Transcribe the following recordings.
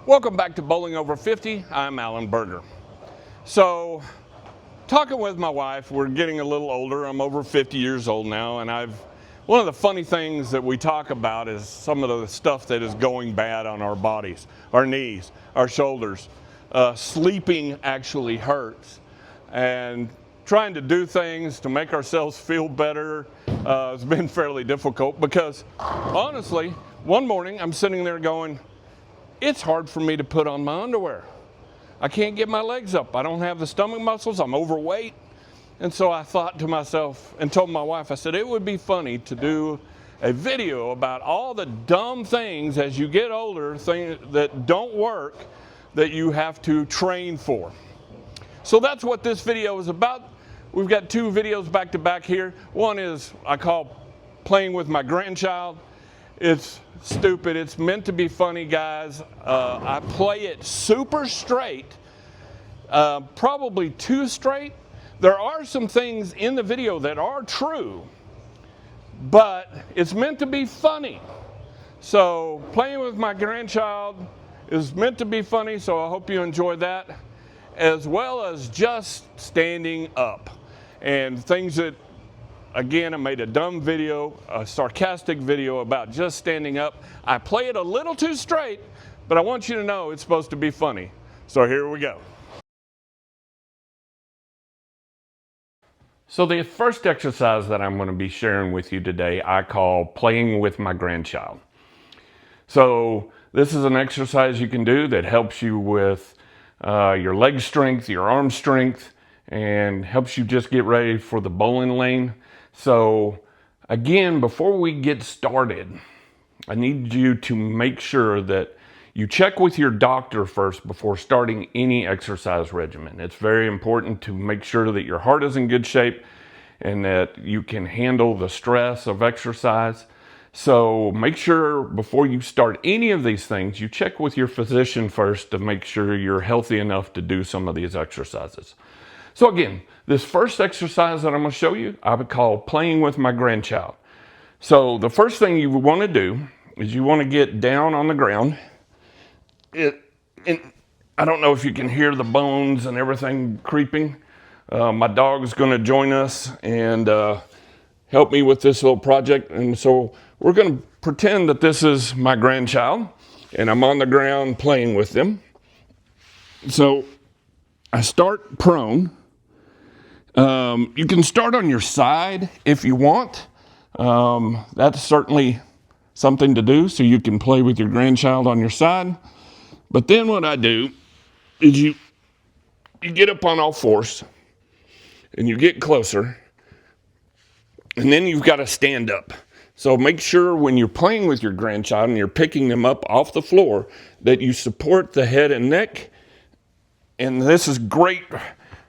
Welcome back to Bowling Over 50. I'm Alan Berger. So, talking with my wife, we're getting a little older. I'm over 50 years old now, and one of the funny things that we talk about is some of the stuff that is going bad on our bodies, our knees, our shoulders. Sleeping actually hurts, and trying to do things to make ourselves feel better has been fairly difficult because, honestly, one morning I'm sitting there going, it's hard for me to put on my underwear. I can't get my legs up. I don't have the stomach muscles. I'm overweight. And so I thought to myself and told my wife, I said, it would be funny to do a video about all the dumb things as you get older, things that don't work, that you have to train for. So that's what this video is about. We've got two videos back to back here. One is I call Playing with My Grandchild. It's stupid. It's meant to be funny, guys. I play it super straight, probably too straight. There are some things in the video that are true, but it's meant to be funny. So Playing with My Grandchild is meant to be funny, so I hope you enjoy that, as well as just standing up and things that, again, I made a dumb video, a sarcastic video about just standing up. I play it a little too straight, but I want you to know it's supposed to be funny. So here we go. So the first exercise that I'm going to be sharing with you today, I call Playing with My Grandchild. So this is an exercise you can do that helps you with your leg strength, your arm strength, and helps you just get ready for the bowling lane. So again, before we get started, I need you to make sure that you check with your doctor first before starting any exercise regimen. It's very important to make sure that your heart is in good shape and that you can handle the stress of exercise. So make sure before you start any of these things, you check with your physician first to make sure you're healthy enough to do some of these exercises. So again, this first exercise that I'm going to show you, I would call Playing with My Grandchild. So the first thing you want to do is you want to get down on the ground. And I don't know if you can hear the bones and everything creeping. My dog's going to join us and help me with this little project. And so we're going to pretend that this is my grandchild and I'm on the ground playing with them. So I start prone. You can start on your side if you want. That's certainly something to do, so you can play with your grandchild on your side. But then what I do is you get up on all fours and you get closer, and then you've got to stand up. So make sure when you're playing with your grandchild and you're picking them up off the floor that you support the head and neck. And this is great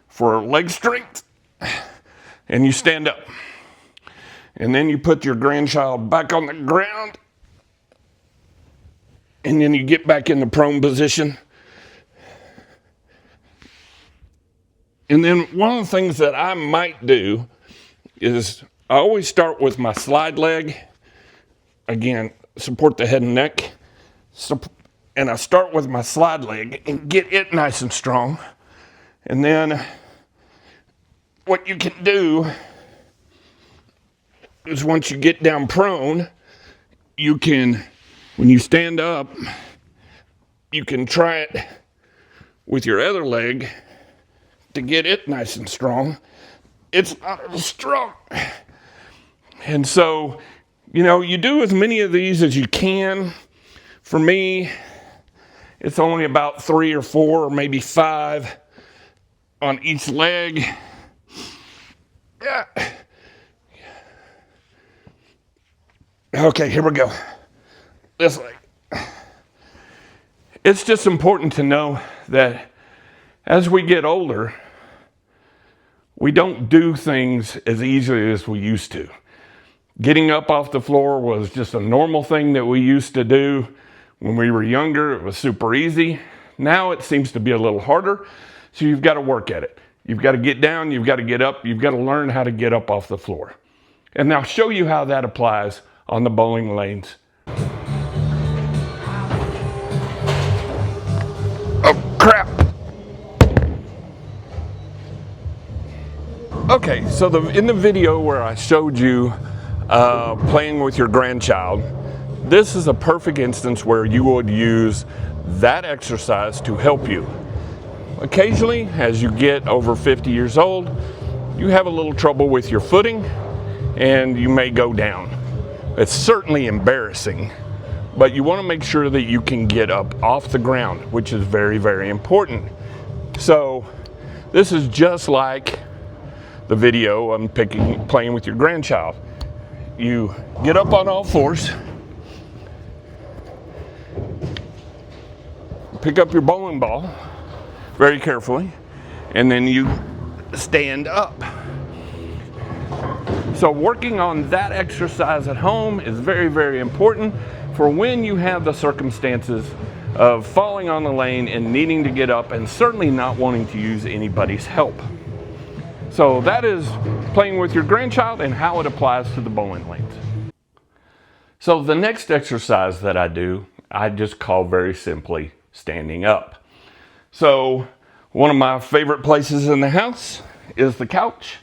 for leg strength. And you stand up. And then you put your grandchild back on the ground. And then you get back in the prone position. And then one of the things that I might do is I always start with my slide leg. Again, support the head and neck. And I start with my slide leg and get it nice and strong. And then what you can do is once you get down prone, you can, when you stand up, you can try it with your other leg to get it nice and strong. It's not as strong. And so, you do as many of these as you can. For me, it's only about 3 or 4 or maybe 5 on each leg. Yeah. Okay, here we go. This leg. It's just important to know that as we get older, we don't do things as easily as we used to. Getting up off the floor was just a normal thing that we used to do. When we were younger, it was super easy. Now it seems to be a little harder, so you've got to work at it. You've got to get down, you've got to get up, you've got to learn how to get up off the floor. And I'll show you how that applies on the bowling lanes. Okay, so in the video where I showed you playing with your grandchild, this is a perfect instance where you would use that exercise to help you. Occasionally, as you get over 50 years old, you have a little trouble with your footing and you may go down. It's certainly embarrassing, but you want to make sure that you can get up off the ground, which is very, very important. So this is just like the video I'm playing with your grandchild. You get up on all fours, pick up your bowling ball very carefully, and then you stand up. So working on that exercise at home is very, very important for when you have the circumstances of falling on the lane and needing to get up and certainly not wanting to use anybody's help. So that is playing with your grandchild and how it applies to the bowling lanes. So the next exercise that I do, I just call very simply standing up. So one of my favorite places in the house is the couch.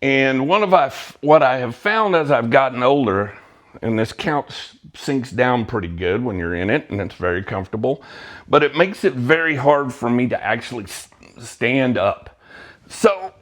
And what I have found as I've gotten older, and this couch sinks down pretty good when you're in it and it's very comfortable, but it makes it very hard for me to actually stand up. So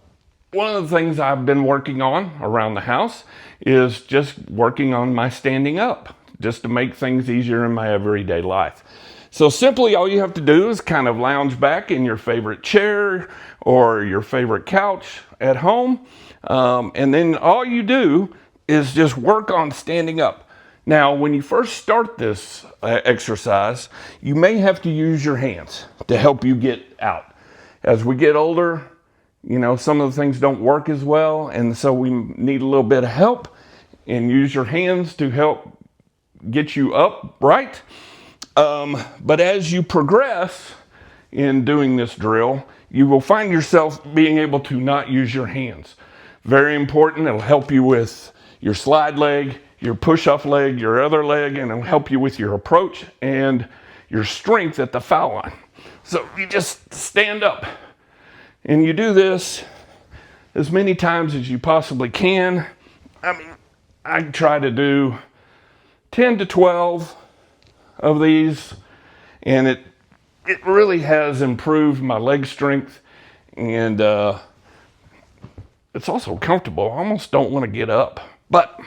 one of the things I've been working on around the house is just working on my standing up, just to make things easier in my everyday life. So simply all you have to do is kind of lounge back in your favorite chair or your favorite couch at home, and then all you do is just work on standing up. Now, when you first start this exercise, you may have to use your hands to help you get out. As we get older, you know, some of the things don't work as well, and so we need a little bit of help, and use your hands to help get you upright. But as you progress in doing this drill, you will find yourself being able to not use your hands. Very important. It'll help you with your slide leg, your push-off leg, your other leg, and it'll help you with your approach and your strength at the foul line. So you just stand up. And you do this as many times as you possibly can. I mean, I try to do 10 to 12 of these, and it really has improved my leg strength, and it's also comfortable. I almost don't want to get up, but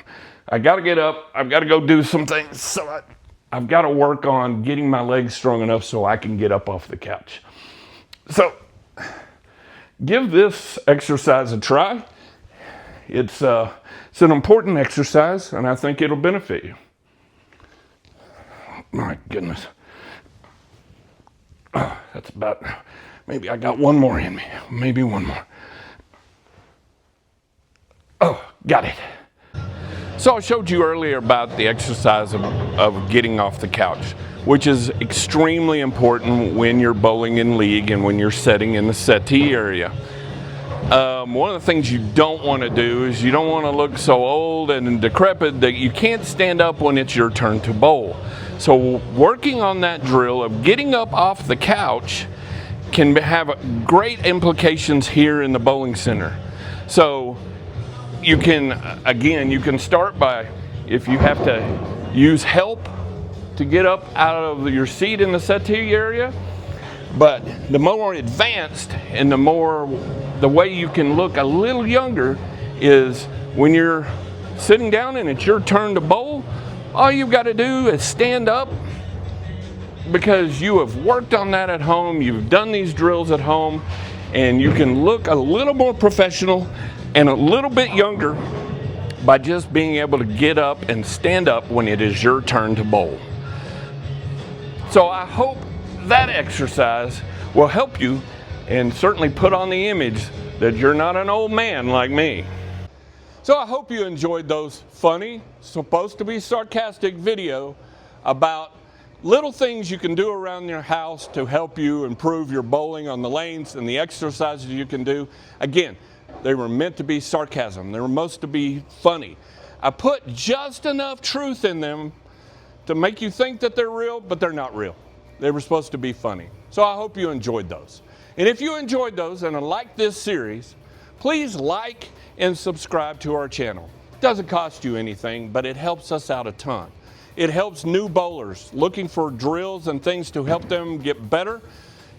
I got to get up. I've got to go do some things, so I've got to work on getting my legs strong enough so I can get up off the couch. So give this exercise a try. It's an important exercise, and I think it'll benefit you. My goodness. Oh, that's about, maybe I got one more in me. Maybe one more. Oh, got it. So I showed you earlier about the exercise of getting off the couch, which is extremely important when you're bowling in league and when you're setting in the settee area. One of the things you don't want to do is you don't want to look so old and decrepit that you can't stand up when it's your turn to bowl. So working on that drill of getting up off the couch can have great implications here in the bowling center. So you can, again, you can start by, if you have to use help to get up out of your seat in the settee area, but the more advanced and the way you can look a little younger is when you're sitting down and it's your turn to bowl, all you've got to do is stand up, because you have worked on that at home, you've done these drills at home, and you can look a little more professional and a little bit younger by just being able to get up and stand up when it is your turn to bowl. So I hope that exercise will help you and certainly put on the image that you're not an old man like me. So I hope you enjoyed those funny, supposed to be sarcastic video about little things you can do around your house to help you improve your bowling on the lanes and the exercises you can do. Again, they were meant to be sarcasm. They were supposed to be funny. I put just enough truth in them to make you think that they're real, but they're not real. They were supposed to be funny. So I hope you enjoyed those. And if you enjoyed those and like this series, please like and subscribe to our channel. It doesn't cost you anything, but it helps us out a ton. It helps new bowlers looking for drills and things to help them get better,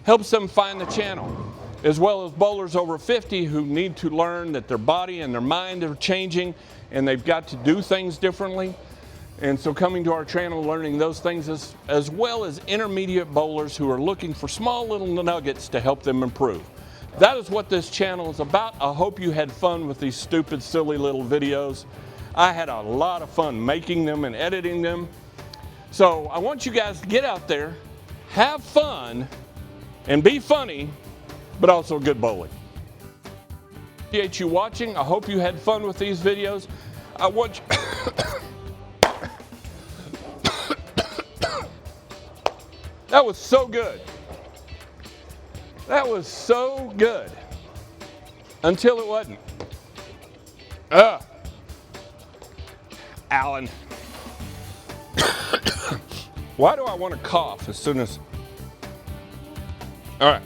helps them find the channel, as well as bowlers over 50 who need to learn that their body and their mind are changing and they've got to do things differently. And so coming to our channel, learning those things, as well as intermediate bowlers who are looking for small little nuggets to help them improve. That is what this channel is about. I hope you had fun with these stupid, silly little videos. I had a lot of fun making them and editing them. So I want you guys to get out there, have fun, and be funny, but also good bowling. Appreciate you watching. I hope you had fun with these videos. I want you That was so good. That was so good. Until it wasn't. Alan. Why do I want to cough as soon as... All right.